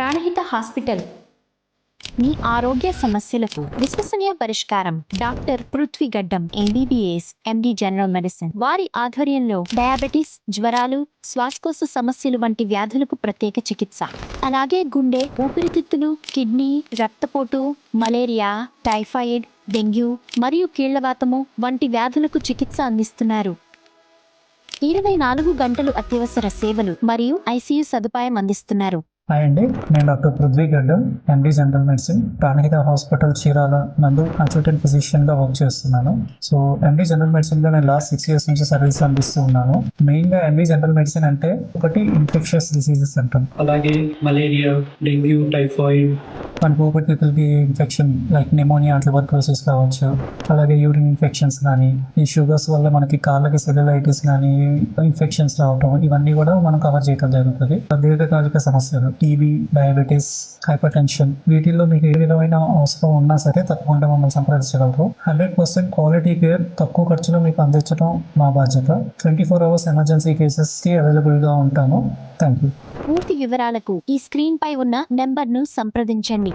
Pranahita hospital మీ ఆరోగ్య సమస్యలకు విశ్వసనీయ పరిష్కారం. డాక్టర్ పృథ్వీ గడ్డం, ఎంబీబీఎస్, ఎండి జనరల్ మెడిసిన్. వారి ఆధ్వర్యంలో డయాబెటీస్, జ్వరాలు, శ్వాసకోశ సమస్యలు వంటి వ్యాధులకు ప్రత్యేక చికిత్స. అలాగే గుండె, ఊపిరితిత్తులు, కిడ్నీ, రక్తపోటు, మలేరియా, టైఫాయిడ్, డెంగ్యూ మరియు కీళ్లవాతము వంటి వ్యాధులకు చికిత్స అందిస్తున్నారు. 24 గంటలు అత్యవసర సేవలు మరియు ఐసీయూ సదుపాయం అందిస్తున్నారు. హాయ్ అండి, నేను డాక్టర్ పృథ్వీ గడ్డం, ఎండి general medicine, Pranahita hospital Chirala నందు కన్సల్టెంట్ ఫిజిషియన్గా వర్క్ చేస్తున్నాను. సో ఎండి జనరల్ మెడిసిన్లో నేను లాస్ట్ 6 years నుంచి సర్వీస్ అందిస్తూ ఉన్నాను. మెయిన్గా ఎండి జనరల్ మెడిసిన్ అంటే ఒకటి ఇన్ఫెక్షస్ డిసీజెస్ అంటాం, అలాగే మలేరియా, డెంగ్యూ, టైఫాయిడ్, మన ఊపిరితిత్తులకి ఇన్ఫెక్షన్ లైక్ నిమోనియా, ట్యూబర్క్యులోసిస్ కావచ్చు, అలాగే యూరిన్ ఇన్ఫెక్షన్స్ కానీ, ఈ షుగర్స్ వల్ల మనకి కాళ్ళకి సెల్యులైటిస్ కానీ ఇన్ఫెక్షన్స్ రావటం, ఇవన్నీ కూడా మనం కవర్ చేయడం జరుగుతుంది. దీర్ఘకాలిక సమస్యలు, టీబీ, డయాబెటీస్, హైపర్ టెన్షన్, వీటిల్లో మీకు ఏ విధమైన అవసరం ఉన్నా సరే తప్పకుండా మమ్మల్ని సంప్రదించగలరు. 100% క్వాలిటీ కేర్ తక్కువ ఖర్చులో మీకు అందించడం మా బాధ్యత. 24 hours ఎమర్జెన్సీ కేసెస్కి అవైలబుల్గా ఉంటాము. Thank you. పూర్తి వివరాలకు ఈ స్క్రీన్ పై ఉన్న నెంబర్ను సంప్రదించండి.